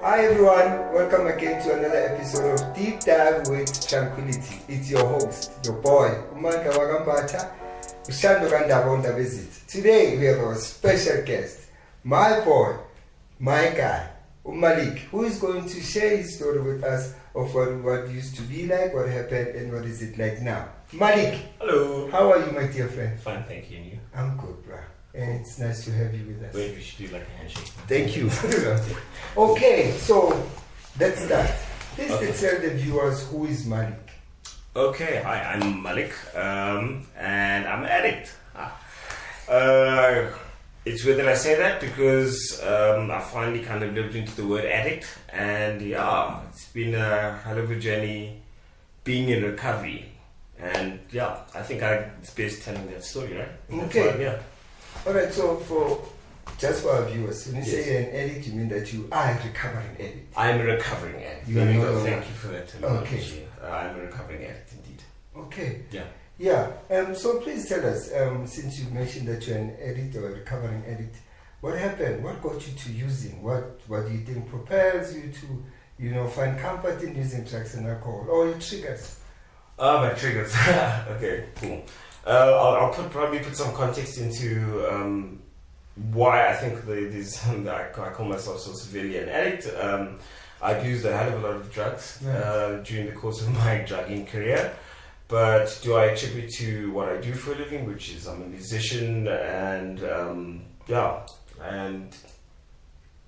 Hi everyone, welcome again to another episode of Deep Dive with Tranquility. It's your host, your boy, Umanka Wagambata, Ushando Gandabonda Visit. Today we have our special guest, my boy, my guy, Malik, who is going to share his story with us of what used to be like, what happened, and what is it like now. Malik. Hello. How are you, my dear friend? Fine, thank you. And you? I'm good, bruh. And it's nice to have you with us. Wait, we should do like a handshake. Thank you. Okay, so let's start. Please tell the viewers who is Malik. Okay, hi, I'm Malik, and I'm an addict. It's weird that I say that because I finally kind of lived into the word addict, and yeah, it's been a hell of a journey being in recovery. And yeah, I think it's best telling that story, right? Okay. Yeah. Alright, so for our viewers, when you say you're an addict, you mean that you are a recovering addict? I'm a recovering addict. Thank you for that terminology. Okay. I'm a recovering addict indeed. Okay. Yeah. Yeah. So please tell us, since you mentioned that you're an addict or a recovering addict, what happened? What got you to using? What do you think propels you to, find comfort in using drugs and alcohol? Or your triggers? My triggers. Okay, cool. I'll probably put some context into why I think I call myself so severely an addict. I've used a hell of a lot of drugs during the course of my drugging career. But do I attribute to what I do for a living, which is I'm a musician and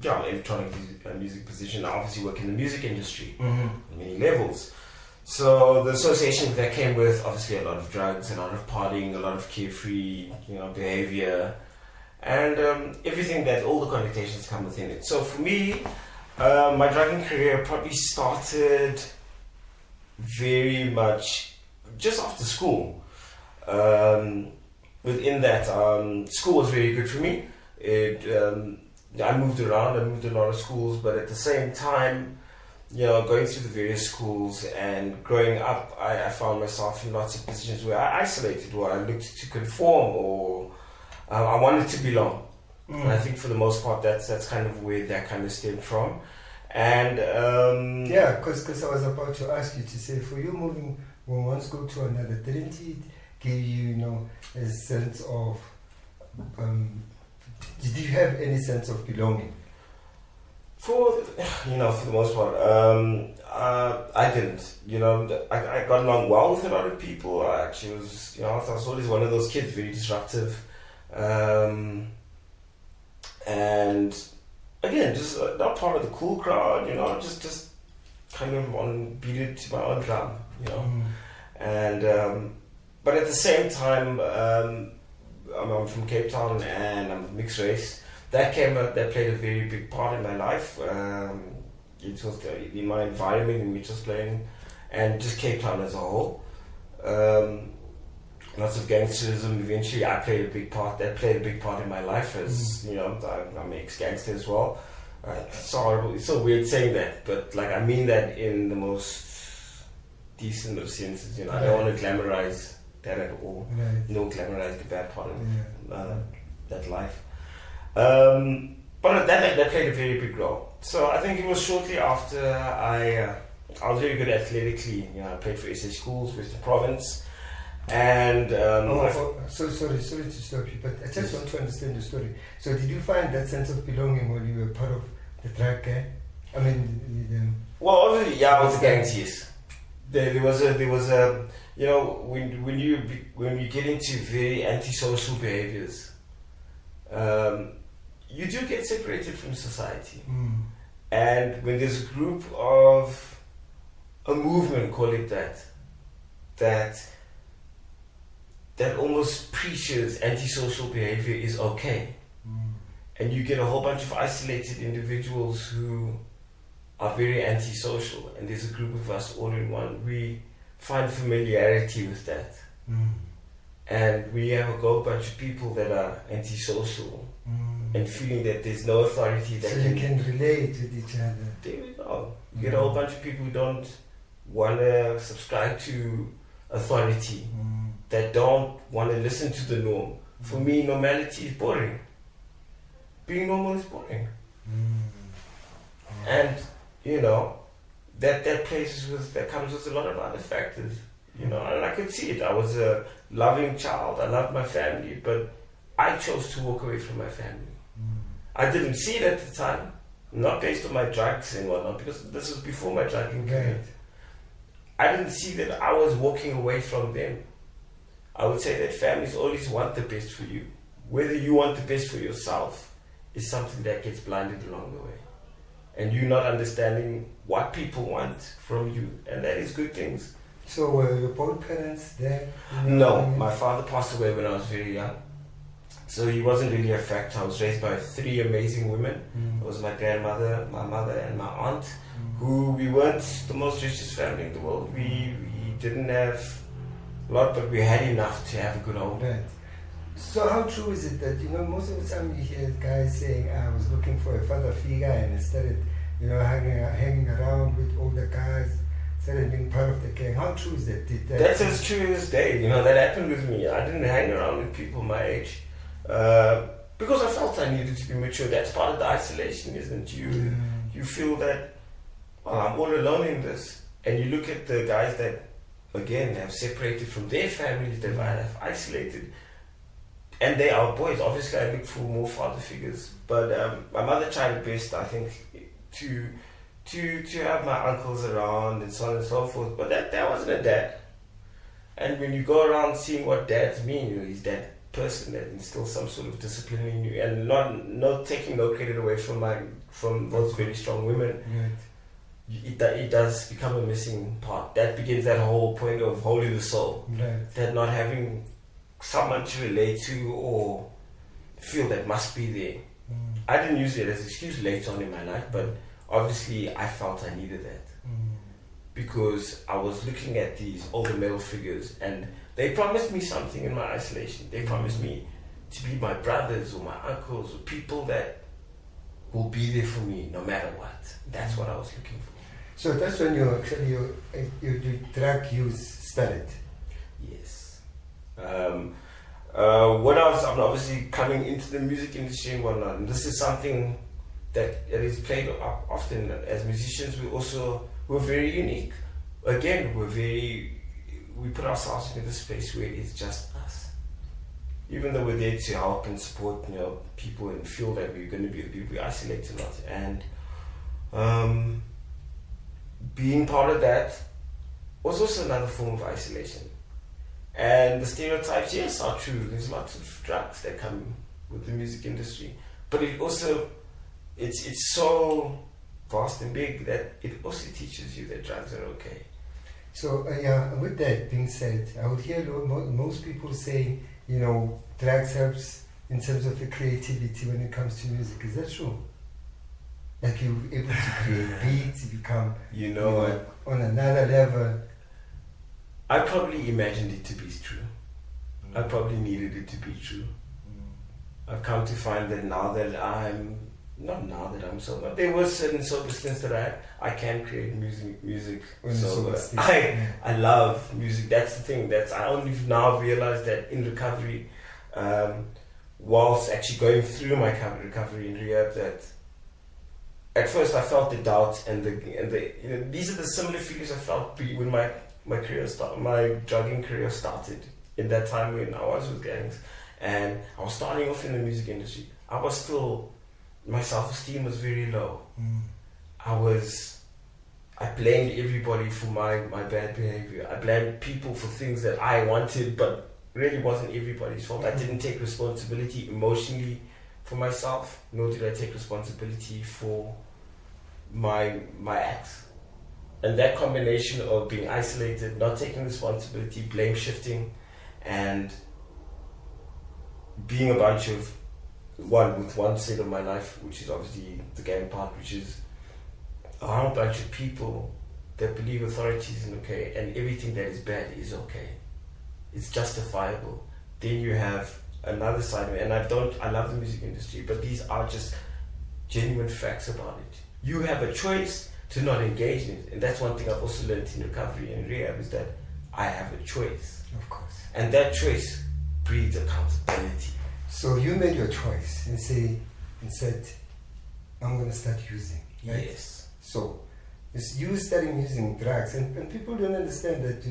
electronic music position. I obviously work in the music industry on many levels. So the association that came with obviously a lot of drugs, a lot of partying, a lot of carefree, behavior, and everything that all the connotations come within it. So for me, my drugging career probably started very much just after school. Within that, school was very good for me. I moved around, I moved to a lot of schools, but at the same time, going through the various schools and growing up, I found myself in lots of positions where I isolated, or I looked to conform, or I wanted to belong. And I think for the most part, that's kind of where that kind of stemmed from. And because I was about to ask you to say, for you moving from one school to another, didn't it give you, a sense of, did you have any sense of belonging? For the most part, I didn't. I got along well with a lot of people. I actually was, I was always one of those kids, very disruptive, and again, just not part of the cool crowd. Just kind of beat it to my own drum. And but at the same time, I'm from Cape Town and I'm mixed race. That played a very big part in my life. It was in my environment in which I was playing, and just Cape Town as a whole. Lots of gangsterism. Eventually, That played a big part in my life. As I'm ex-gangster as well. It's horrible. It's so weird saying that, but I mean that in the most decent of senses. I don't want to glamorize that at all. Right. Glamorize the bad part of that life. But that played a very big role. So I think it was shortly after I was very good athletically. I played for SA Schools, Western Province, and sorry to stop you, but I just want to understand the story. So did you find that sense of belonging when you were part of the drug gang? I mean, well, obviously, I was a gangs, yes. There was a when you get into very antisocial behaviors. You do get separated from society. And when there's a movement, call it that almost preaches antisocial behavior is okay. And you get a whole bunch of isolated individuals who are very antisocial, and there's a group of us all in one. We find familiarity with that. And we have a whole bunch of people that are antisocial and feeling that there's no authority that you can relate with each other. There we go. You get a whole bunch of people who don't want to subscribe to authority, that don't want to listen to the norm. For me, normality is boring. Being normal is boring. And, that comes with a lot of other factors, and I could see it. I was a loving child. I loved my family, but I chose to walk away from my family. I didn't see it at the time, not based on my drugs and whatnot, because this was before my drugging period. I didn't see that I was walking away from them. I would say that families always want the best for you. Whether you want the best for yourself is something that gets blinded along the way. And you not understanding what people want from you, and that is good things. So were your both parents there? No, my father passed away when I was very young. So he wasn't really a factor. I was raised by 3 amazing women. It was my grandmother, my mother, and my aunt, who we weren't the most richest family in the world. We didn't have a lot, but we had enough to have a good home. Right. So how true is it that, most of the time you hear guys saying, I was looking for a father figure and I started, hanging around with older guys, started being part of the gang. How true is that? That's as true as day. That happened with me. I didn't hang around with people my age. Because I felt I needed to be mature. That's part of the isolation, isn't it? You feel that, I'm all alone in this. And you look at the guys that, again, have separated from their families, they've isolated. And they are boys. Obviously, I look for more father figures. But my mother tried her best, I think, to have my uncles around and so on and so forth. But that wasn't a dad. And when you go around seeing what dads mean, he's that person that instills some sort of discipline in you, and not taking no credit away from those very strong women. It does become a missing part. That begins that whole point of holding the soul. That not having someone to relate to or feel that must be there. I didn't use it as an excuse later on in my life, but obviously I felt I needed that. Because I was looking at these older male figures and they promised me something in my isolation. They promised me to be my brothers or my uncles or people that will be there for me no matter what. That's what I was looking for. So that's when your drug use started? Yes. When I'm obviously coming into the music industry and whatnot, and this is something that is played often as musicians. We're very unique. Again, we put ourselves in this space where it's just us. Even though we're there to help and support, people and feel that we're going to be the people, we isolate a lot. And being part of that was also another form of isolation. And the stereotypes, yes, are true. There's lots of drugs that come with the music industry, but it also it's so vast and big that it also teaches you that drugs are okay. So with that being said, I would hear most people say, drugs helps in terms of the creativity when it comes to music. Is that true? Like you're able to create beats, become on another level. I probably imagined it to be true. I probably needed it to be true. I've come to find that now that I'm sober, there were certain sober stints that I can create music. So I love music. That's the thing. I only now realize that in recovery, whilst actually going through my recovery in rehab, that at first I felt the doubt and these are the similar feelings I felt when my career started, my drugging career started. In that time when I was with gangs and I was starting off in the music industry, my self-esteem was very low. I blamed everybody for my bad behavior. I blamed people for things that I wanted, but really wasn't everybody's fault. I didn't take responsibility emotionally for myself, nor did I take responsibility for my acts. And that combination of being isolated, not taking responsibility, blame shifting, and being a bunch of one side of my life, which is obviously the gang part, which is a whole bunch of people that believe authority isn't okay and everything that is bad is okay. It's justifiable. Then you have another side of it, and I love the music industry, but these are just genuine facts about it. You have a choice to not engage in it, and that's one thing I've also learned in recovery and rehab, is that I have a choice. Of course. And that choice breeds accountability. So you made your choice and said, I'm going to start using. Right? Yes. So, it's you starting using drugs, and people don't understand that,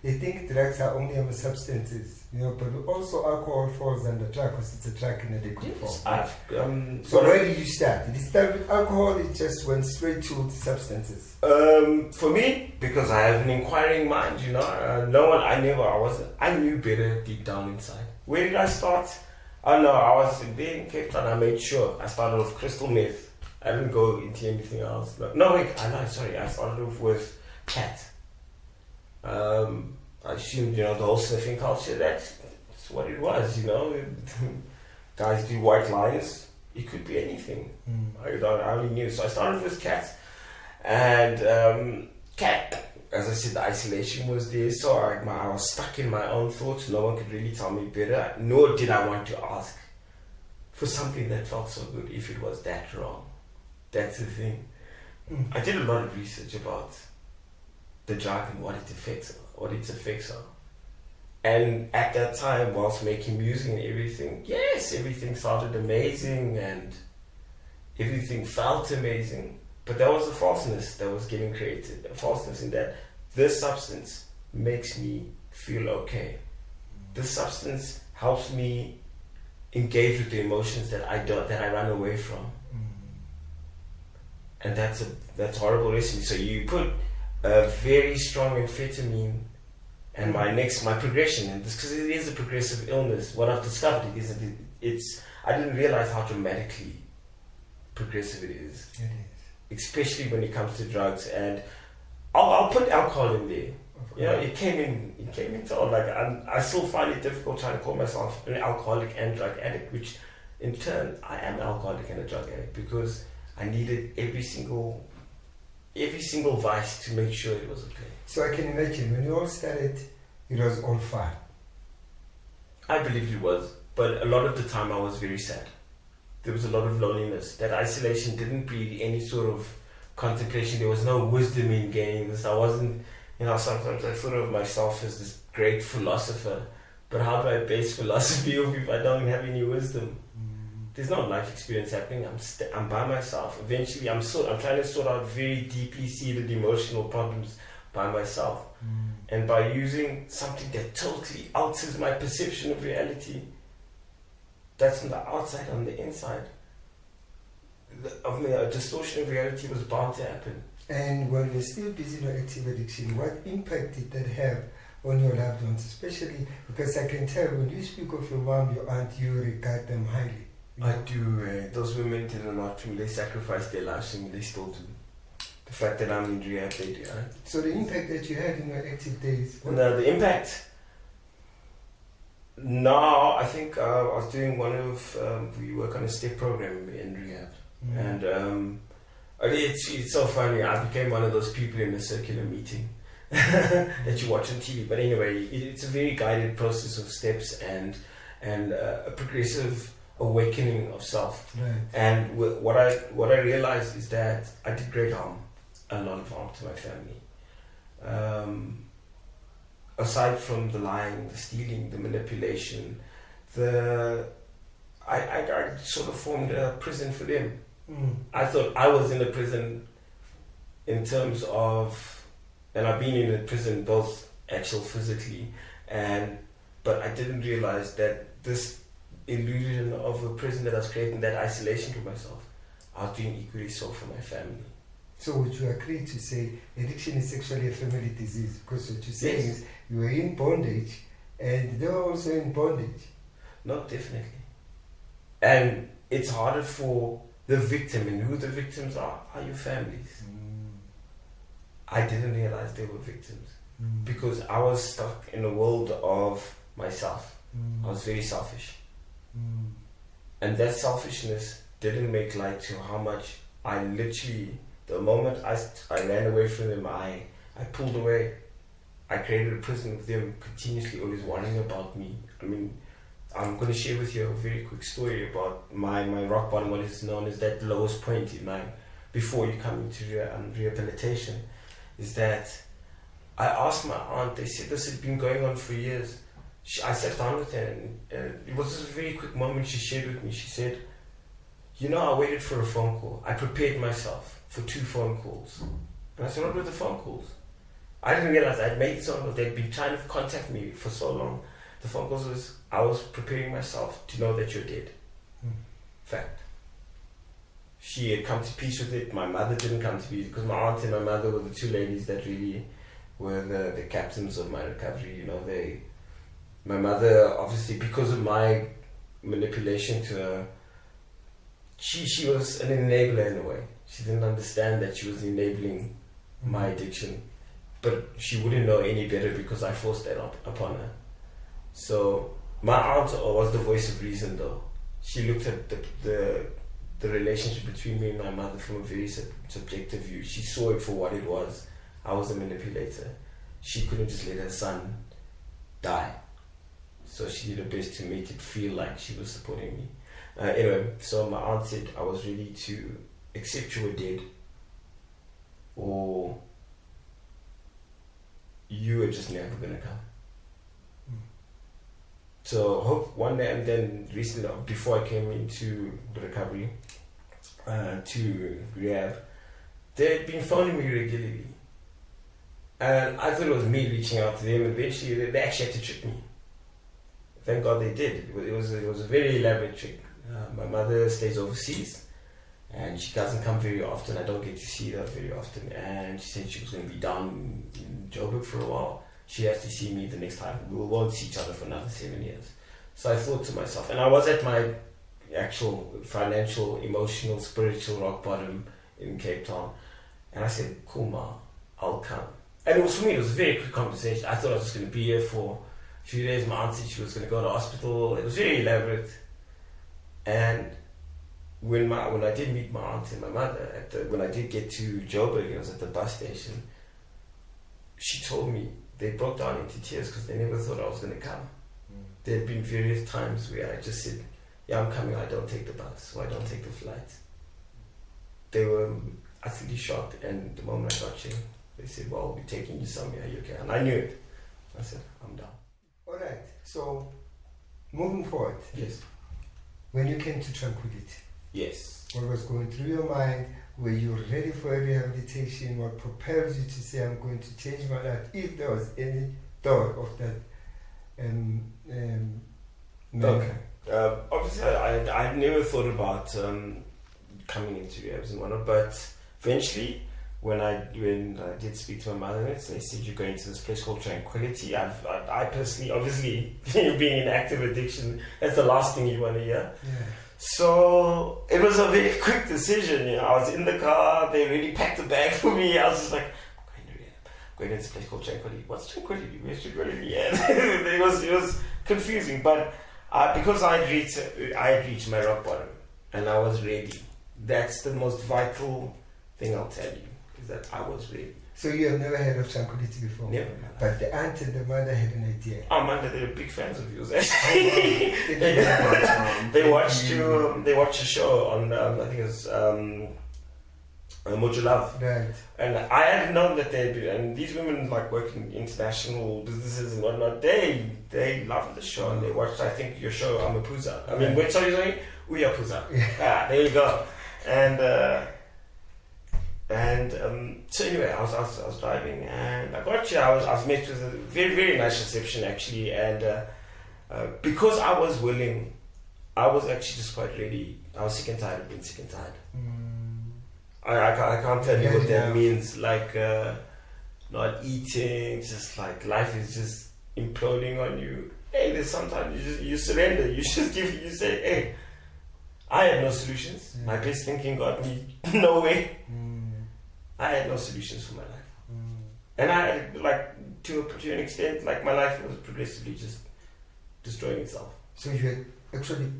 they think drugs are only substances, but also alcohol falls under drug because it's a drug in a liquid form. So where did you start? Did you start with alcohol? It just went straight to the substances? For me, because I have an inquiring mind, I knew better deep down inside. Where did I start? I was there in Cape Town. I made sure I started with crystal meth. I didn't go into anything else. I started off with cat. I assumed, the whole sniffing culture, that's what it was, Guys do white lines. It could be anything. I only knew. So I started with cat. And cat, as I said, the isolation was there. So I was stuck in my own thoughts. No one could really tell me better. Nor did I want to ask for something that felt so good if it was that wrong. That's the thing. I did a lot of research about the drug and what its effects are. And at that time, whilst making music and everything, yes, everything sounded amazing and everything felt amazing. But there was a falseness that was getting created. A falseness in that this substance makes me feel okay. This substance helps me engage with the emotions that I run away from. And that's horrible recipe. So you put a very strong amphetamine, and my progression, and this because it is a progressive illness. What I've discovered is that I didn't realize how dramatically progressive it is. It is. Especially when it comes to drugs, and I'll put alcohol in there. It came into all. Like I still find it difficult trying to call myself an alcoholic and drug addict, which in turn I am an alcoholic and a drug addict because I needed every single vice to make sure it was okay. So I can imagine when you all started, it was all fun. I believed it was, but a lot of the time I was very sad. There was a lot of loneliness. That isolation didn't breed any sort of contemplation. There was no wisdom in gaining this. I wasn't, sometimes I thought of myself as this great philosopher, but how do I base philosophy off if I don't have any wisdom? There's no life experience happening. I'm by myself. Eventually, I'm trying to sort out very deeply seated emotional problems by myself. And by using something that totally alters my perception of reality, that's on the outside, on the inside. A distortion of reality was bound to happen. And when you're still busy in active addiction, what impact did that have on your loved ones? Especially because I can tell when you speak of your mom, your aunt, you regard them highly. I do. Those women did a lot to me. They sacrificed their lives to me. They still do. The fact that I'm in rehab, they do. So the impact that you had in your active days? The impact. No, I think I was doing we work on a step program in rehab. And it's so funny. I became one of those people in the circular meeting that you watch on TV. But anyway, it's a very guided process of steps and a progressive awakening of self. Right. And what I realized is that I did great harm, a lot of harm to my family. Aside from the lying, the stealing, the manipulation, I sort of formed a prison for them. I thought I was in a prison in terms of, and I've been in a prison both actual physically, but I didn't realize that this illusion of a prison that I was creating, that isolation to myself, I was doing equally so for my family. So would you agree to say addiction is actually a family disease? Because what you're saying is you were in bondage and they were also in bondage. No, definitely. And it's harder for the victim, and who the victims are your families. I didn't realize they were victims because I was stuck in a world of myself. I was very selfish. And that selfishness didn't make light to how much I literally, the moment I ran away from them, I pulled away. I created a prison with them, continuously always worrying about me. I mean, I'm going to share with you a very quick story about my rock bottom, what is known as that lowest point in my, before you come into rehabilitation, is that I asked my aunt, they said this had been going on for years. I sat down with her and it was just a very quick moment she shared with me. She said, I waited for a phone call. I prepared myself for 2 phone calls. And I said, what were the phone calls? I didn't realize I'd made these phone calls. They'd been trying to contact me for so long. The phone calls was, I was preparing myself to know that you're dead. Fact. She had come to peace with it. My mother didn't come to peace because my aunt and my mother were the 2 ladies that really were the captains of my recovery. My mother, obviously, because of my manipulation to her, she was an enabler in a way. She didn't understand that she was enabling my addiction, but she wouldn't know any better because I forced that upon her. So my aunt was the voice of reason, though. She looked at the relationship between me and my mother from a very subjective view. She saw it for what it was. I was a manipulator. She couldn't just let her son die. So she did her best to make it feel like she was supporting me. Anyway, so my aunt said I was ready to accept you were dead, or you were just never going to come. So hope one day, and then recently, before I came into the recovery, to rehab, they had been phoning me regularly. And I thought it was me reaching out to them. Eventually, they actually had to trick me. Thank God they did. It was a very elaborate trick. My mother stays overseas, and she doesn't come very often. I don't get to see her very often. And she said she was going to be down in Joburg for a while. She has to see me the next time. We won't see each other for another 7 years. So I thought to myself, and I was at my actual financial, emotional, spiritual rock bottom in Cape Town. And I said, cool, Ma, I'll come. And it was, for me, it was a very quick conversation. I thought I was just going to be here for a few days. My aunt said she was going to go to hospital. It was very elaborate. And when I did meet my aunt and my mother, when I did get to Joburg, it was at the bus station, she told me they broke down into tears because they never thought I was going to come. There had been various times where I just said, yeah, I'm coming, I don't take the bus, or I don't take the flight. They were utterly shocked, and the moment I got here, they said, well, we're taking you somewhere, you okay? And I knew it. I said, I'm down. Alright, so moving forward. Yes. When you came to Tranquility. Yes. What was going through your mind? Were you ready for a rehabilitation? What propelled you to say, I'm going to change my life? If there was any thought of that. Okay. Obviously, I never thought about coming into rehabs and whatnot, but eventually, when I did speak to my mother, they said you're going to this place called Tranquility. I personally, obviously, being in active addiction, that's the last thing you want to hear. Yeah. So it was a very quick decision. I was in the car. They really packed a bag for me. I was just like, going to this place called Tranquility. What's Tranquility? Where's Tranquility? Yeah. it was confusing, but because I had reached my rock bottom and I was ready. That's the most vital thing I'll tell you, is that I was ready. So you have never heard of Tranquility before? Never. But the aunt and the mother had an idea. Oh man, they're big fans of yours actually. They watched your show on I think it was Mojo Love. Right. And I hadn't known that they'd be, and these women like work in international businesses and whatnot, they loved the show and they watched, I think, your show, Amapuza. I mean, wait, sorry, Uyapuza. Yeah, there you go. So anyway, I was driving and I got here. I was met with a very, very nice reception actually, and because I was willing, I was actually just quite ready. I was sick and tired of being sick and tired. I can't tell you what that means, like not eating, just like life is just imploding on you. Hey, there's sometimes you surrender, you say, hey, I had no solutions. My best thinking got me nowhere. I had no solutions for my life. And I had, like, to an extent, like, my life was progressively just destroying itself. So you had actually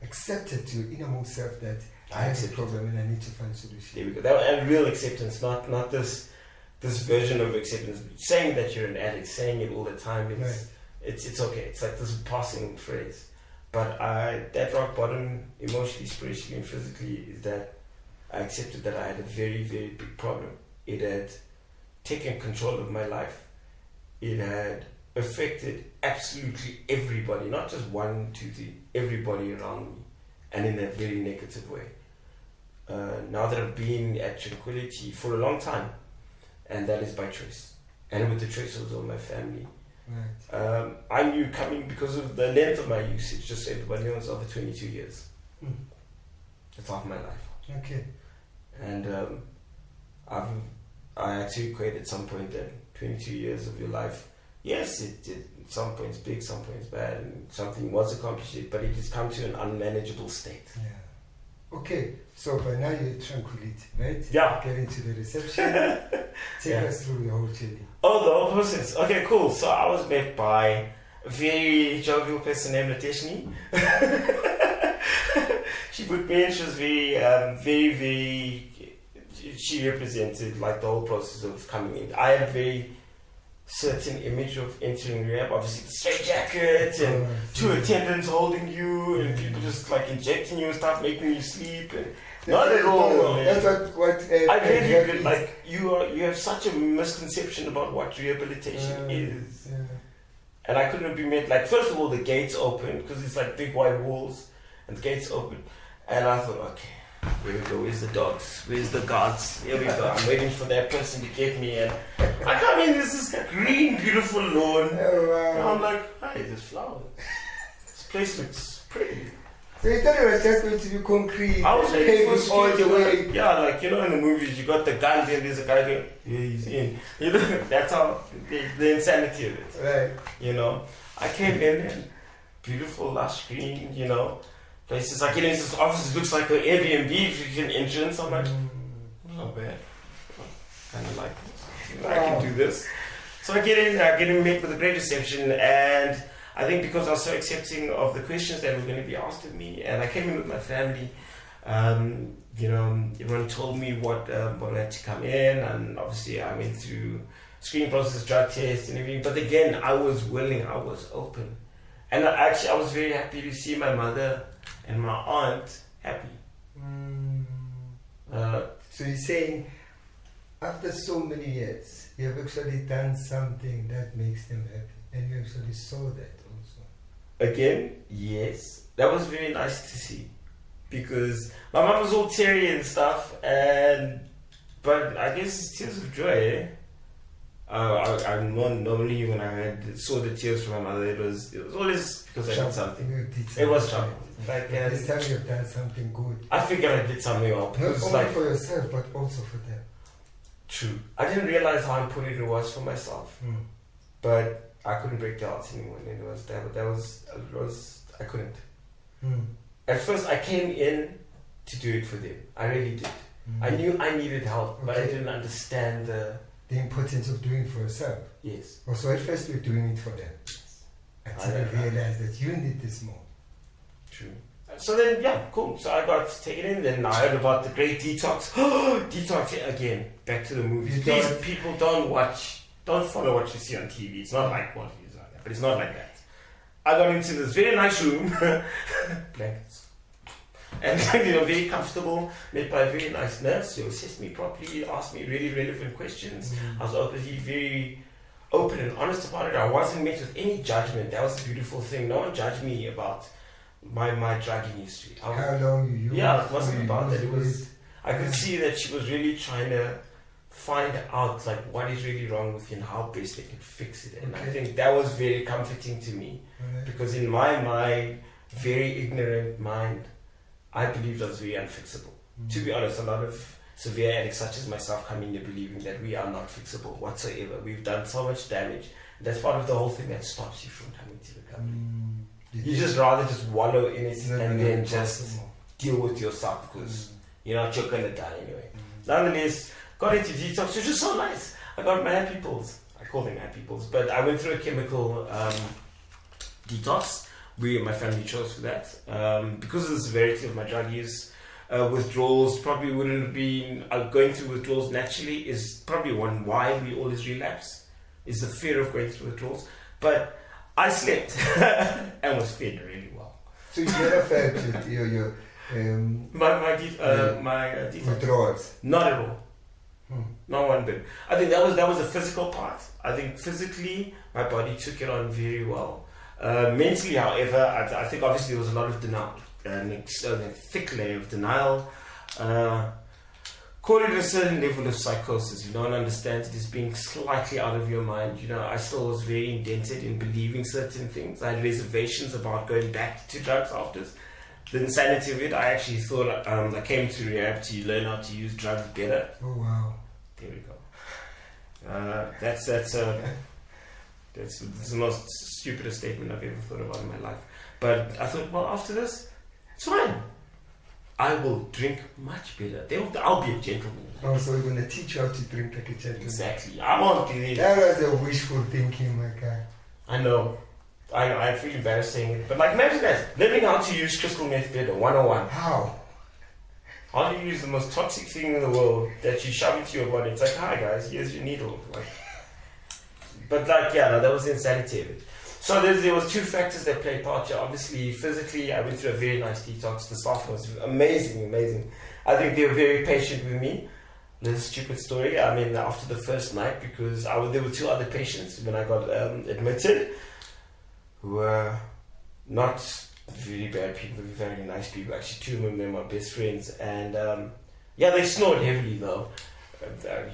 accepted your innermost self that I have a problem and I need to find a solution. There we go. And real acceptance, not this version of acceptance. Saying that you're an addict, saying it all the time, it's okay. It's like this passing phrase. But that rock bottom, emotionally, spiritually, and physically, is that I accepted that I had a very, very big problem. It had taken control of my life. It had affected absolutely everybody, not just 1, 2, 3, everybody around me. and in a very negative way. Now that I've been at Tranquility for a long time, and that is by choice, and with the choice of my family. Right. I knew coming because of the length of my usage, just so everybody knows, over 22 years. That's half my life. Okay. And I had to equate at some point that 22 years of your life, yes, it did some points big, some points bad, and something was accomplished, but it has come to an unmanageable state. Yeah. Okay, so by now you're at Tranquility, right? Yeah. Get into the reception. Take us through your whole journey. Oh, the whole process. Okay, cool. So I was met by a very jovial person named Nateshni. She put me in. She was very, she represented like the whole process of coming in. I had a very certain image of entering rehab. Obviously the straight jacket and two attendants holding you and people just like injecting you and stuff, making you sleep. And not at all. That's what I really did. Like you have such a misconception about what rehabilitation is. Yeah. And I couldn't be met. Like first of all, the gates open because it's like big white walls, and the gates open. And I thought, okay, here we go. Where's the dogs? Where's the guards? Here we go. I'm waiting for that person to get me. And I come in. This is green, beautiful lawn. Oh, wow. And I'm like, hey, there's flowers. This place looks pretty. So you thought it was just going to be concrete? I was like, paved all the way. Yeah, like you know, in the movies, you got the gun there. There's a guy there. Yeah, he's in. You know, that's how the insanity of it. Right. You know, I came in and beautiful, lush green. You know. Places I get into this office, it looks like an Airbnb freaking entrance. I'm like, not bad. Kind of like it. I can do this. So I get in, met with a great reception, and I think because I was so accepting of the questions that were going to be asked of me, and I came in with my family. You know, everyone told me what I had to come in, and obviously I went through screening process, drug test, and everything. But again, I was willing, I was open, and I was very happy to see my mother and my aunt happy. So you're saying after so many years, you have actually done something that makes them happy, and you actually saw that also. Again, yes, that was very nice to see, because my mom was all teary and stuff, but I guess it's tears of joy. Eh? Normally when I saw the tears from my mother, it was always because I did something. It was trouble. Like this time you've done something good. I figured I did something well. Not only for yourself, but also for them. True. I didn't realize how important it was for myself, but I couldn't break the hearts anymore. And it was I couldn't. At first, I came in to do it for them. I really did. I knew I needed help, but I didn't understand the importance of doing it for yourself. Yes. Also, at first you're doing it for them. Until you realize that you need this more. True. So then, yeah, cool. So I got taken in. Then I heard about the great detox. Detox again. Back to the movies. Please, people don't follow what you see on TV. It's not like what it is on there, but it's not like that. I got into this very nice room, blankets, and very comfortable. Met by a very nice nurse who assessed me properly, asked me really relevant questions. I was obviously very open and honest about it. I wasn't met with any judgment. That was the beautiful thing. No one judged me about my drugging history. How long you used? Yeah, it wasn't about that. It was. I could see that she was really trying to find out like what is really wrong with you and how best they can fix it. And I think that was very comforting to me, because in my very ignorant mind, I believed I was very unfixable. To be honest, a lot of severe addicts such as myself come in here believing that we are not fixable whatsoever. We've done so much damage. That's part of the whole thing that stops you from coming to recovery. You just rather just wallow in it and then just deal with yourself, because you're not, you're gonna die anyway. Nonetheless, got into detox, which is so nice. I got my happy pills. I call them happy pills, but I went through a chemical detox. My family chose for that because of the severity of my drug use. Withdrawals probably wouldn't have been going through withdrawals naturally is probably one why we always relapse, is the fear of going through withdrawals. But I slept and was fed really well. So you never felt your my detox withdrawals? Not at all. Not one bit. I think that was a physical part. I think physically my body took it on very well. Mentally, however, I think obviously there was a lot of denial. thick layer of denial. Call it a certain level of psychosis. You don't understand it as being slightly out of your mind. I still was very indented in believing certain things. I had reservations about going back to drugs after the insanity of it. I actually thought I came to rehab to learn how to use drugs better. Oh wow! There we go. That's the most stupidest statement I've ever thought about in my life. But I thought, well, after this, it's fine. I will drink much better. I'll be a gentleman. Oh, so we're going to teach you how to drink like a gentleman. Exactly. I won't be there. That was a wishful thinking, my guy. I know. I feel embarrassed saying it. But imagine that. Learning how to use crystal meth better, 101. How? How do you use the most toxic thing in the world that you shove into your body? It's like, hi guys, here's your needle. That was the insanity of it. So there was two factors that played part here. Obviously, physically, I went through a very nice detox. The staff was amazing. I think they were very patient with me. This is a stupid story. I mean, after the first night, because there were two other patients when I got admitted, who were not very bad people, very nice people. Actually, two of them were my best friends. And they snored heavily though.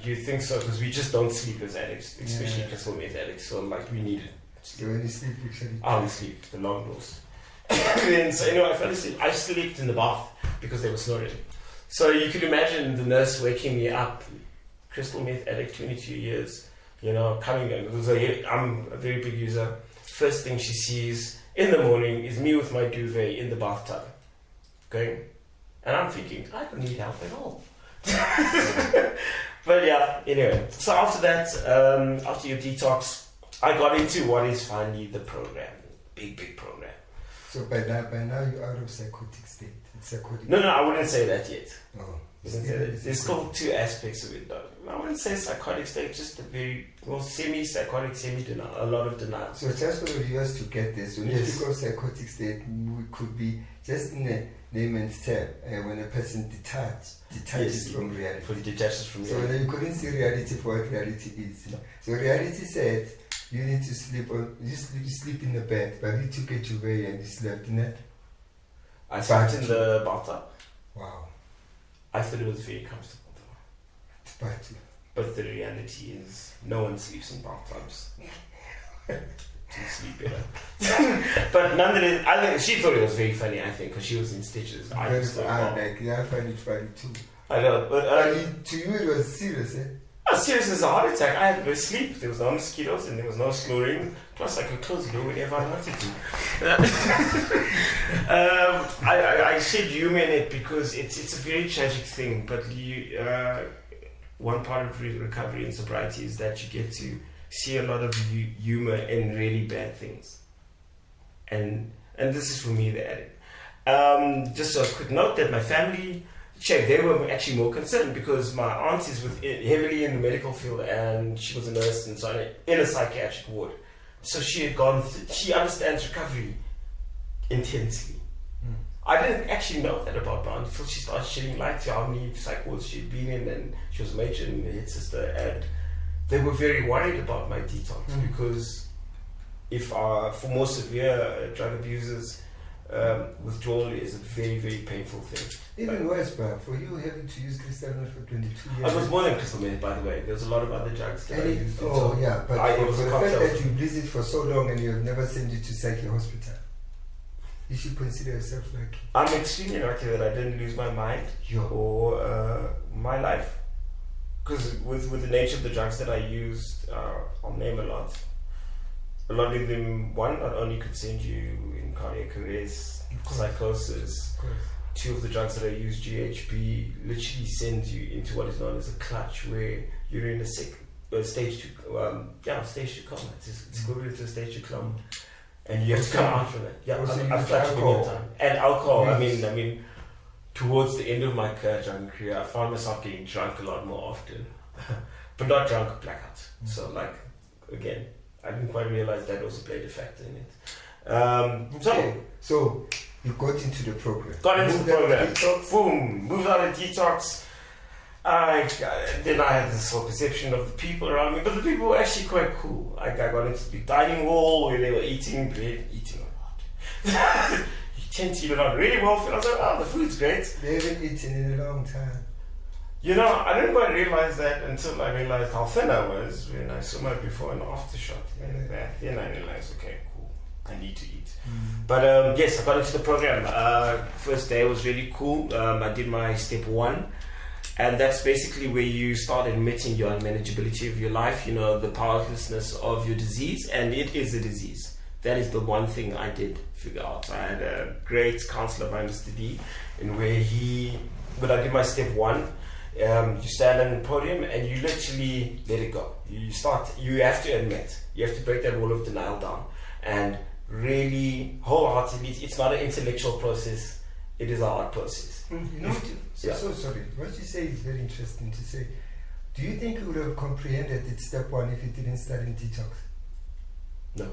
You think so, because we just don't sleep as addicts, especially crystal meth addicts. So we need it. So when you sleep, actually? I would sleep, the long doors. Then, so anyway, I fell asleep. I slept in the bath because they were snoring. So you could imagine the nurse waking me up, crystal meth addict, 22 years, coming in. I'm a very big user. First thing she sees in the morning is me with my duvet in the bathtub. Okay? And I'm thinking, I don't need help at all. But anyway. So after that, after your detox, I got into what is finally the program, big program. So by now you're out of psychotic state. It's psychotic. No, I wouldn't say that yet. Oh, there's still two aspects of it, though. I wouldn't say psychotic state, just a very semi-psychotic, semi-denial, a lot of denial. So just for the viewers to get this, when you speak of psychotic state, we could be just in a layman's term when a person detaches from reality. So then you couldn't see reality for what reality is. So reality said, you need to sleep you sleep in the bed, but you took a duvet and you slept in it. I slept in the bathtub. Wow. I thought it was very comfortable though. But the reality is no one sleeps in bathtubs. To sleep better. But nonetheless, I think she thought it was very funny, because she was in stitches. I find it funny too. I know, but to you it was serious, eh? Serious as a heart attack. I had no sleep. There was no mosquitoes and there was no snoring. Plus, I could close the door whenever I wanted to. I shed humor in it because it's a very tragic thing. But one part of recovery and sobriety is that you get to see a lot of humor in really bad things. And this is for me the addict. Just a quick note that my family. They were actually more concerned because my aunt is heavily in the medical field and she was a nurse and so on in a psychiatric ward. So she had she understands recovery intensely. I didn't actually know that about my aunt until she started shedding light to how many psych wards she'd been in, and she was a matron and a head sister, and they were very worried about my detox because for more severe drug abusers, withdrawal is a very, very painful thing. Even worse, but for you having to use crystal meth for 22 years. I was more than crystal meth, by the way. There was a lot of other drugs that I used. But for the fact that you used it for so long and you have never sent you to psychiatric hospital, you should consider yourself lucky. I'm extremely lucky that I didn't lose my mind or my life. Because with the nature of the drugs that I used, I'll name a lot. A lot of them, one, not only could send you in cardiac arrest, psychosis. Two of the drugs that I use, GHB, literally sends you into what is known as a clutch, where you're in a stage 2 coma. It's equivalent to a stage 2 coma, and you have to come out from it. I've clutched many a time. And alcohol. Yes. I mean, towards the end of my drunk career, I found myself getting drunk a lot more often, but not drunk, blackout. So, again, I didn't quite realize that also played a factor in it. So you got into the program. Boom, moved out of detox. Then I had this whole perception of the people around me, but the people were actually quite cool. I got into the big dining hall where they were eating bread, eating a lot. tend to eat around really well. I was like, oh, the food's great. They haven't eaten in a long time. You know, I didn't quite realize that until I realized how thin I was when I saw my before and after shot. And then I realized, okay, cool, I need to eat. But yes, I got into the program. First day was really cool. I did my step 1. And that's basically where you start admitting your unmanageability of your life, you know, the powerlessness of your disease. And it is a disease. That is the one thing I did figure out. I had a great counselor by Mr. D, in where when I did my step 1, you stand on the podium and you literally let it go. You have to admit, you have to break that wall of denial down and really wholeheartedly. It's not an intellectual process, it is a heart process. You know, so sorry, what you say is very interesting to say. Do you think you would have comprehended it step 1 if you didn't start in detox? No.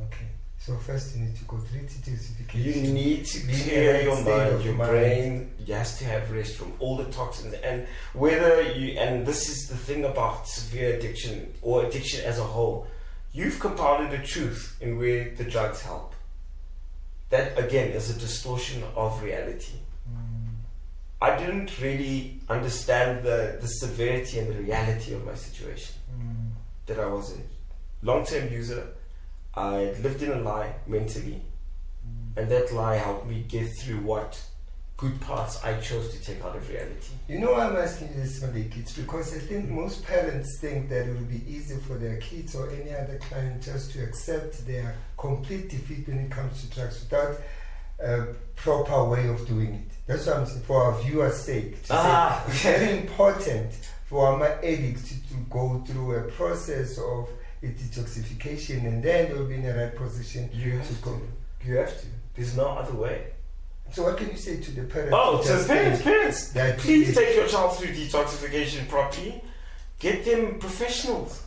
Okay. So first you need to go through detoxification. You need to clear your mind, your brain has to have rest from all the toxins. And and this is the thing about severe addiction or addiction as a whole, you've compounded a truth in where the drugs help. That again is a distortion of reality. I didn't really understand the severity and the reality of my situation. That I was a long-term user. I lived in a lie mentally, and that lie helped me get through what good parts I chose to take out of reality. You know why I'm asking you this, Malik? It's because I think most parents think that it will be easy for their kids or any other client just to accept their complete defeat when it comes to drugs without a proper way of doing it. That's what I'm saying, for our viewers' sake. Say, it's very important for my addicts to go through a process of detoxification, and then they'll be in the right position. You have to. There's no other way. So what can you say to the parents? Oh, to parents, please take your child through detoxification properly. Get them professionals.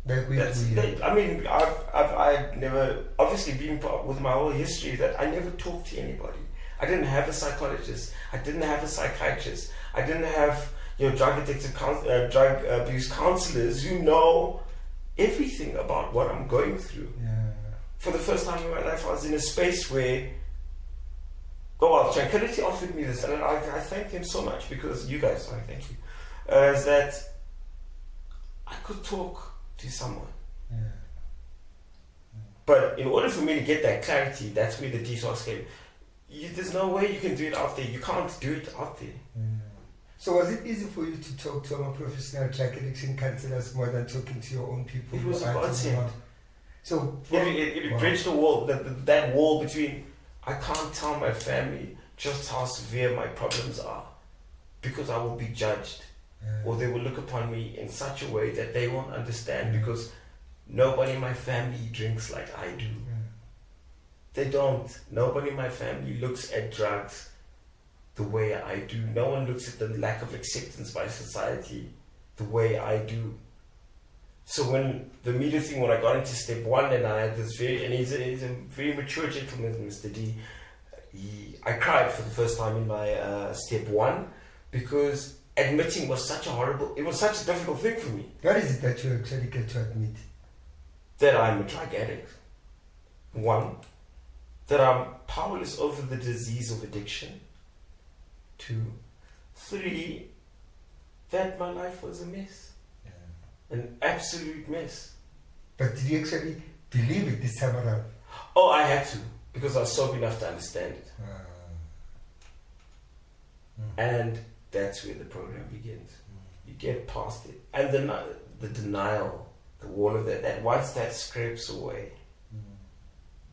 I mean, I've never, obviously being with my whole history, that I never talked to anybody. I didn't have a psychologist. I didn't have a psychiatrist. I didn't have drug abuse counselors who know everything about what I'm going through. For the first time in my life, I was in a space where, Tranquility offered me this, and I thank them so much, because you guys, I thank you, is that I could talk to someone. But in order for me to get that clarity, that's where the detox came. There's no way you can do it out there. You can't do it out there. So was it easy for you to talk to a professional drug addiction counselors more than talking to your own people? It was a godsend. So it bridged the wall, that wall between, I can't tell my family just how severe my problems are, because I will be judged, or they will look upon me in such a way that they won't understand, because nobody in my family drinks like I do. They don't. Nobody in my family looks at drugs the way I do. No one looks at the lack of acceptance by society the way I do. So when I got into step 1, and I had this he's a very mature gentleman, Mr. D. I cried for the first time in my step 1, because admitting was such a difficult thing for me. What is it that you actually get to admit? That I'm a drug addict. 1, that I'm powerless over the disease of addiction. 2, 3, that my life was a mess. An absolute mess. But did you actually believe it this time around? Oh, I had to, because I was sober enough to understand it. And that's where the program begins. You get past it. And the denial, the wall of that once that scrapes away,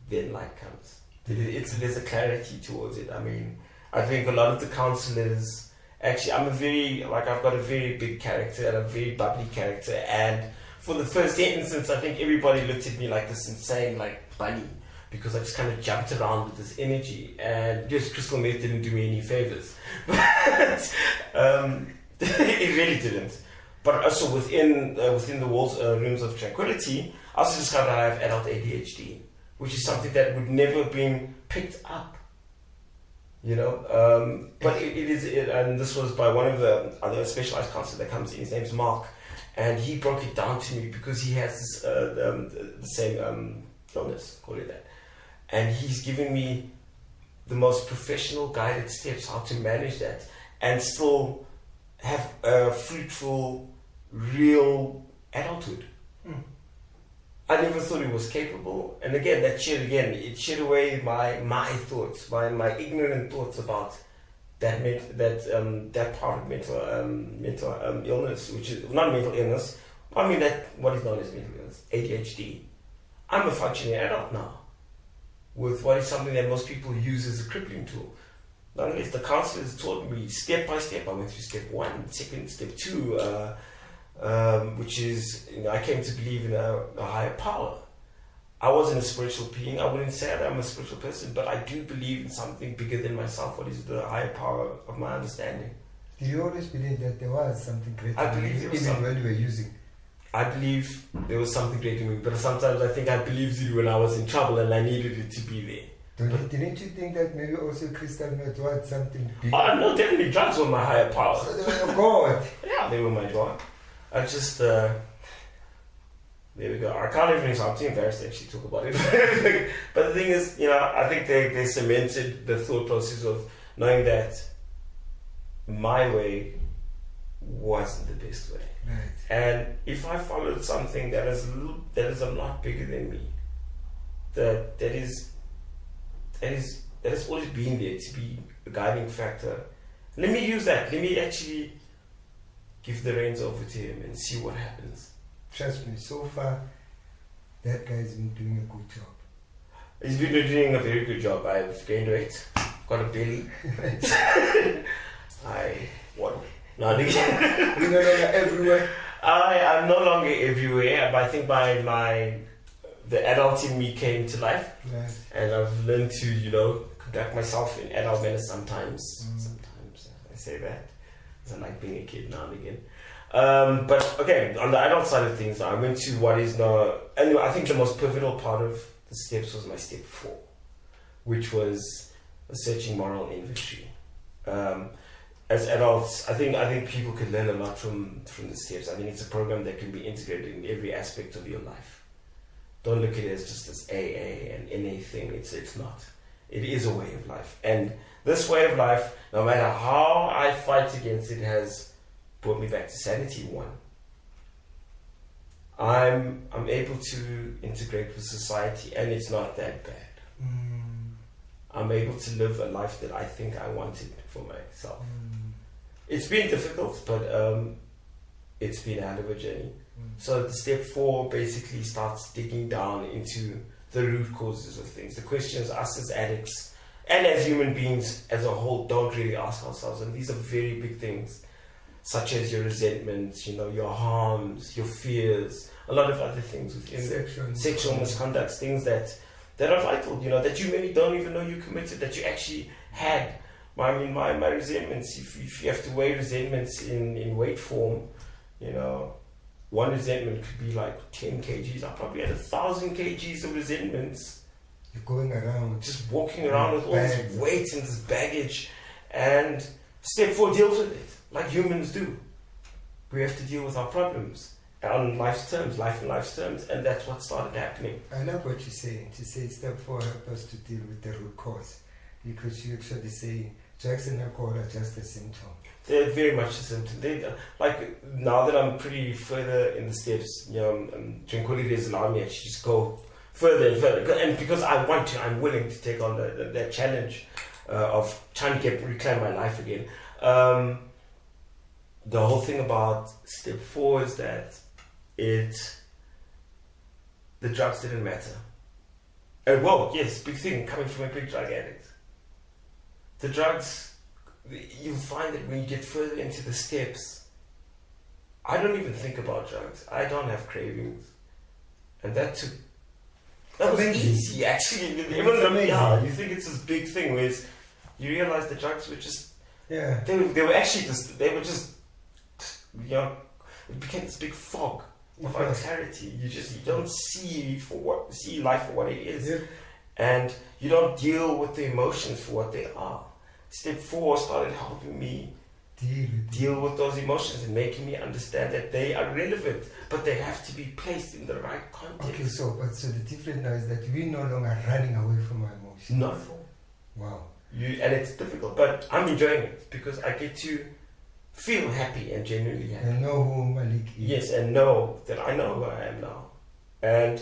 then light comes. There's a clarity towards it. I mean, I think a lot of the counselors, actually, I've got a very big character and a very bubbly character, and for the first instance, I think everybody looked at me like this insane, bunny, because I just kind of jumped around with this energy, and just crystal meth didn't do me any favors. But it really didn't. But also within the walls, rooms of Tranquility, I also discovered I have adult ADHD, which is something that would never have been picked up. But it is, and this was by one of the other specialized counselors that comes in. His name's Mark, and he broke it down to me, because he has this, the same illness, call it that, and he's giving me the most professional guided steps how to manage that and still have a fruitful, real adulthood. I never thought it was capable, and again, it shed away my thoughts, my ignorant thoughts about that part of mental illness, which is not mental illness. I mean that what is known as mental illness, ADHD. I'm a functioning adult now, with what is something that most people use as a crippling tool. Nonetheless, the counselors taught me step by step. I went through step 1, second, step 2, which is, I came to believe in a higher power. I wasn't a spiritual being. I wouldn't say that I'm a spiritual person, but I do believe in something bigger than myself. What is the higher power of my understanding? Did you always believe that there was something greater? I believe there was even when you were using. I believe there was something greater in me, but sometimes I think I believed it when I was in trouble and I needed it to be there. Didn't you think that maybe also crystal meth was something big? Oh, no, definitely drugs were my higher power. So they were your God. Yeah, they were my God. I just, there we go. I can't even, I'm too embarrassed to actually talk about it. But the thing is, I think they cemented the thought process of knowing that my way wasn't the best way. Right. And if I followed something that is a lot bigger than me, that has always been there to be a guiding factor, let me use that. Let me actually give the reins over to him and see what happens. Trust me, so far, that guy's been doing a good job. He's been doing a very good job. I've gained weight, got a belly. No, You're no longer everywhere. I'm no longer everywhere, but I think the adult in me came to life. Right. And I've learned to, conduct myself in adult manner sometimes. Sometimes I say that. I like being a kid now and again. But okay, on the adult side of things, I went to what is now, anyway, I think the most pivotal part of the steps was my step 4, which was searching moral inventory. As adults, I think people could learn a lot from the steps. I think it's a program that can be integrated in every aspect of your life. Don't look at it as just this AA and NA thing. It's not. It is a way of life. And this way of life, no matter how I fight against it, has brought me back to sanity. 1. I'm able to integrate with society, and it's not that bad. I'm able to live a life that I think I wanted for myself. It's been difficult, but it's been a hell of a journey. So the step 4 basically starts digging down into the root causes of things. The questions us as addicts and as human beings as a whole don't really ask ourselves. And these are very big things, such as your resentments, your harms, your fears, a lot of other things within sexual misconducts, things that are vital, that you maybe don't even know you committed, that you actually had. My resentments, if you have to weigh resentments in weight form, one resentment could be like 10 kgs. I probably had 1,000 kgs of resentments. You're going around. Just walking around with all this weight and this baggage. And step 4 deals with it, like humans do. We have to deal with our problems on life and life's terms. And that's what started happening. I love what you're saying. To say step 4 help us to deal with the root cause. Because you actually say drugs and alcohol are just a symptom. They're very much a symptom. Now that I'm pretty further in the steps, Tranquility has allowed me to just go further and further. And because I want to, I'm willing to take on that challenge of trying to reclaim my life again. The whole thing about step 4 is that the drugs didn't matter. And yes, big thing coming from a big drug addict. The drugs, you find that when you get further into the steps, I don't even think about drugs. I don't have cravings. And that was easy, actually. You think it's this big thing where you realize the drugs were just, they were actually just, it became this big fog of clarity. You don't see life for what it is. And you don't deal with the emotions for what they are. Step 4 started helping me deal with those emotions and making me understand that they are relevant, but they have to be placed in the right context. Okay, so the difference now is that we're no longer running away from our emotions. No. Wow. And it's difficult, but I'm enjoying it because I get to feel happy and genuinely happy. And know who Malik is. Yes, and know that I know who I am now. And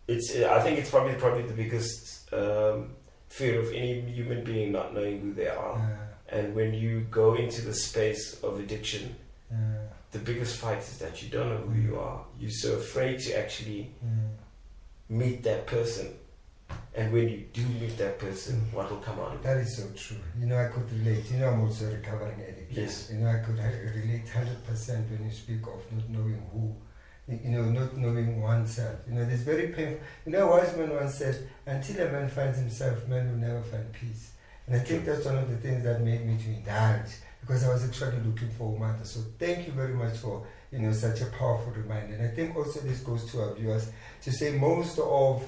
I think it's probably the biggest fear of any human being, not knowing who they are. And when you go into the space of addiction, the biggest fight is that you don't know who you are. You're so afraid to actually meet that person. And when you do meet that person, what will come out of it? That is so true. You know, I could relate. You know, I'm also a recovering addict. Yes. You know, I could relate 100% when you speak of not knowing who. You know, not knowing oneself. You know, there's very painful. You know, a wise man once said, until a man finds himself, man will never find peace. And I think that's one of the things that made me to indulge, because I was actually looking for a mother. So thank you very much for, you know, such a powerful reminder. And I think also this goes to our viewers to say most of,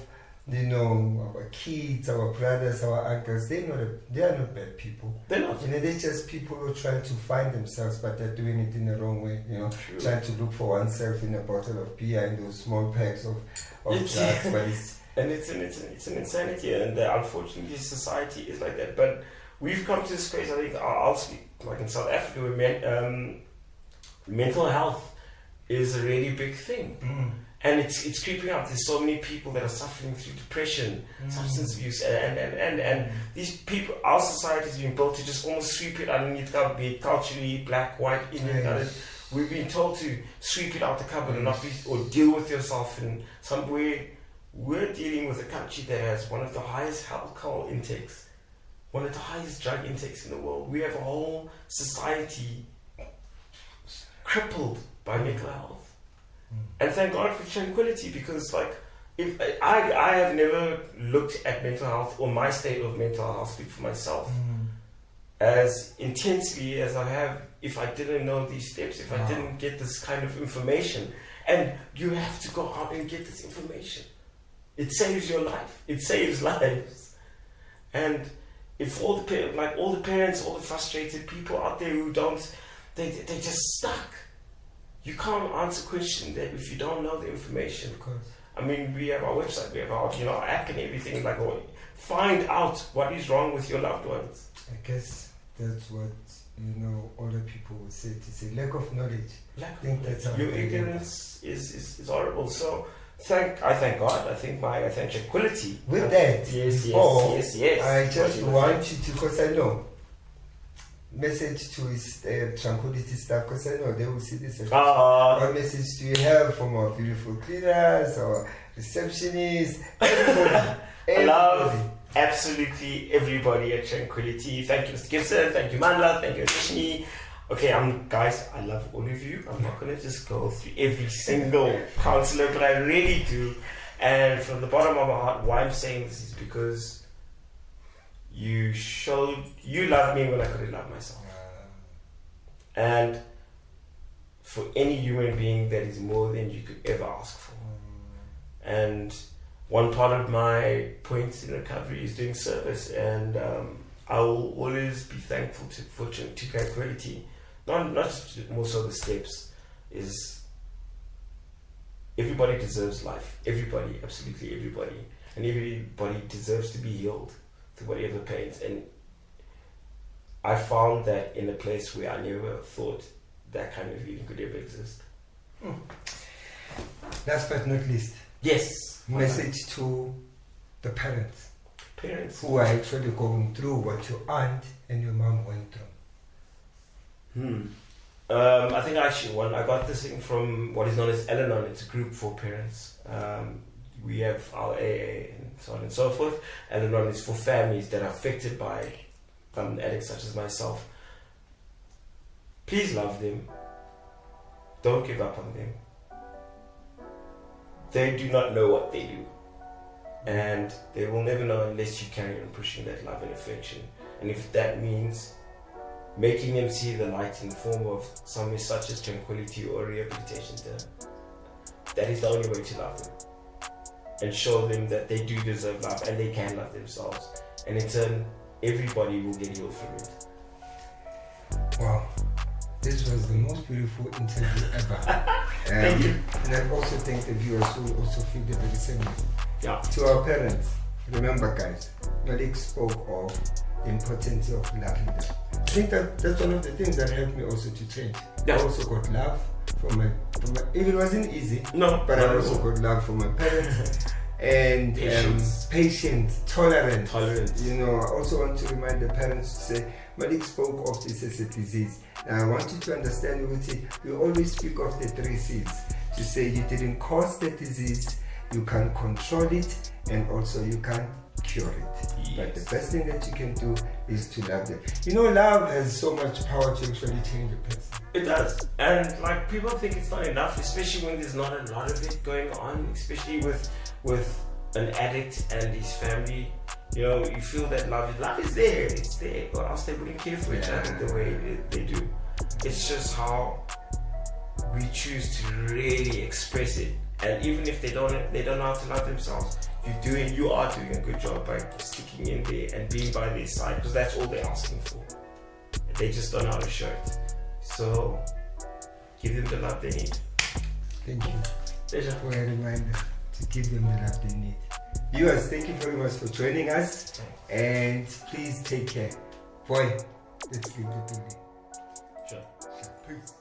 you know, our kids, our brothers, our uncles, they are not bad people. They're not. You know, they're just people who are trying to find themselves, but they're doing it in the wrong way. You know, trying to look for oneself in a bottle of beer and those small packs of drugs. But it's an insanity, and unfortunately, society is like that. But we've come to this place. I think I'll speak like in South Africa, where mental health is a really big thing. And it's creeping up. There's so many people that are suffering through depression, substance abuse, and these people, our society has been built to just almost sweep it underneath the cupboard, be it culturally, black, white, Indian. We've been told to sweep it out the cupboard and not be, or deal with yourself in some way. We're dealing with a country that has one of the highest alcohol intakes, one of the highest drug intakes in the world. We have a whole society crippled by mental health. And thank God for Tranquility, because like, if I have never looked at mental health or my state of mental health, speak for myself, as intensely as I have if I didn't know these steps, if I didn't get this kind of information. And you have to go out and get this information. It saves your life. It saves lives. And if all the parents, all the frustrated people out there who don't, they're just stuck. You can't answer questions that if you don't know the information. Of course. I mean, we have our website, we have our app and everything. Like, find out what is wrong with your loved ones. I guess that's what older people would say, to say lack of knowledge. Your ignorance is horrible. So I thank God. I thank Tranquility. With that, yes. I just want you to, because I know. Message to his Tranquility staff, because I know they will see this. What message do you have from our beautiful cleaners or receptionists? Everybody. I love absolutely everybody at Tranquility. Thank you, Mr. Gibson. Thank you, Manla. Thank you, Rishni. Okay, guys, I love all of you. I'm not going to just go through every single counselor, but I really do. And from the bottom of my heart, why I'm saying this is because you love me when I couldn't love myself. And for any human being, that is more than you could ever ask for. And one part of my points in recovery is doing service, and I will always be thankful to Tranquility. Not just more so the steps, is everybody deserves life. Everybody, absolutely everybody. And everybody deserves to be healed to whatever pains. And I found that in a place where I never thought that kind of healing could ever exist. Last but not least, yes, message to the parents who are actually going through what your aunt and your mom went through. I think I got this thing from what is known as Al-Anon. It's a group for parents. We have our AA and so on and so forth. Al-Anon is for families that are affected by addicts such as myself. Please love them. Don't give up on them. They do not know what they do. And they will never know unless you carry on pushing that love and affection. And if that means making them see the light in the form of somewhere such as Tranquility or rehabilitation center, that is the only way to love them. And show them that they do deserve love and they can love themselves. And in turn, everybody will get healed from it. Wow. this was the most beautiful interview ever. Thank you. And I also thank the viewers who also feel the very same way. Yeah. To our parents, remember guys, Malik spoke of the importance of loving them. I think that's one of the things that helped me also to change. Yeah. I also got love from my it wasn't easy. No, but I also got love from my parents. And patience, tolerance. You know, I also want to remind the parents to say, Malik spoke of this as a disease. Now I want you to understand, we always speak of the 3 C's. To say you didn't cause the disease, you can control it, and also you can cure it. Yes. But the best thing that you can do is to love them. You know, love has so much power to actually change a person. It does. And like people think it's not enough, especially when there's not a lot of it going on, especially with an addict and his family. You know, you feel that love is there, it's there, or else they wouldn't care for each other the way they do. It's just how we choose to really express it. And even if they don't know how to love themselves, you are doing a good job by sticking in there and being by their side, because that's all they're asking for. They just don't know how to show it. So give them the love they need. Thank you. Pleasure. For a reminder to give them the love they need. Viewers, thank you very much for joining us, and please take care. Boy, let's leave the building. Sure. Peace.